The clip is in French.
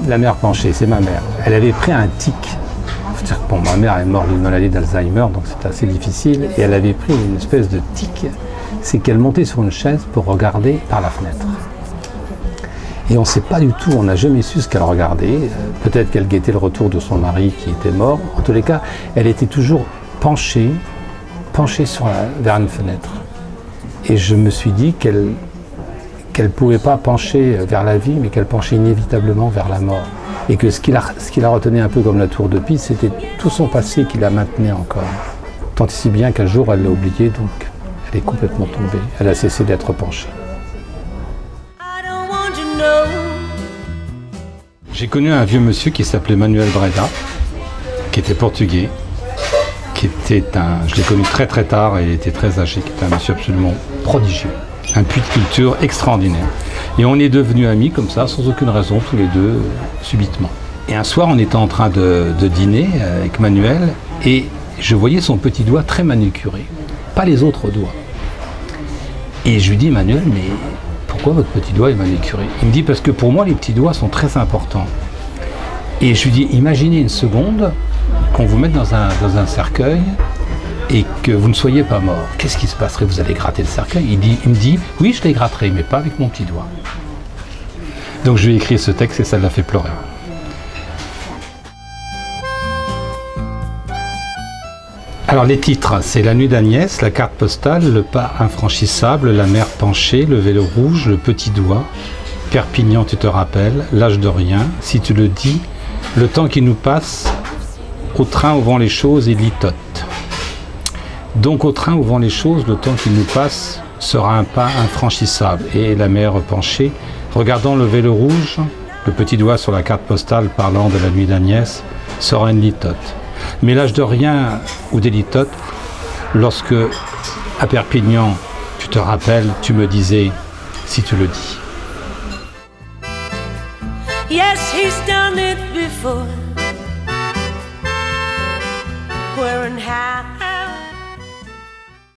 la mère Pancher, c'est ma mère. Elle avait pris un tic. C'est-à-dire que bon, ma mère est morte d'une maladie d'Alzheimer, donc c'était assez difficile. Et elle avait pris une espèce de tic. C'est qu'elle montait sur une chaise pour regarder par la fenêtre. Et on ne sait pas du tout, on n'a jamais su ce qu'elle regardait. Peut-être qu'elle guettait le retour de son mari qui était mort. En tous les cas, elle était toujours penchée vers une fenêtre. Et je me suis dit qu'elle ne pouvait pas pencher vers la vie, mais qu'elle penchait inévitablement vers la mort. Et que ce qui la retenait un peu comme la tour de Pise, c'était tout son passé qui la maintenait encore. Tant et si bien qu'un jour, elle l'a oublié, donc elle est complètement tombée. Elle a cessé d'être penchée. J'ai connu un vieux monsieur qui s'appelait Manuel Breda, qui était portugais, je l'ai connu très très tard et il était très âgé, qui était un monsieur absolument prodigieux, un puits de culture extraordinaire. Et on est devenus amis comme ça, sans aucune raison, tous les deux, subitement. Et un soir, on était en train de dîner avec Manuel et je voyais son petit doigt très manucuré, pas les autres doigts. Et je lui dis, Manuel, mais pourquoi votre petit doigt est manucuré? Il me dit, parce que pour moi, les petits doigts sont très importants. Et je lui dis, imaginez une seconde qu'on vous mette dans un cercueil et que vous ne soyez pas mort. Qu'est-ce qui se passerait? Vous allez gratter le cercueil? Il me dit, oui, je les gratterai, mais pas avec mon petit doigt. Donc je lui ai écrit ce texte et ça l'a fait pleurer. Alors les titres, c'est La nuit d'Agnès, La carte postale, Le pas infranchissable, La mer penchée, Le vélo rouge, Le petit doigt, Perpignan tu te rappelles, L'âge de rien, Si tu le dis, Le temps qui nous passe, Au train où vont les choses et litote. Donc au train où vont les choses, le temps qui nous passe sera un pas infranchissable. Et la mer penchée, regardant le vélo rouge, le petit doigt sur la carte postale parlant de la nuit d'Agnès, sera une litote. Mais l'âge de rien ou des litotes, lorsque à Perpignan, tu te rappelles, tu me disais, si tu le dis. Yes, he's done it before. Where and how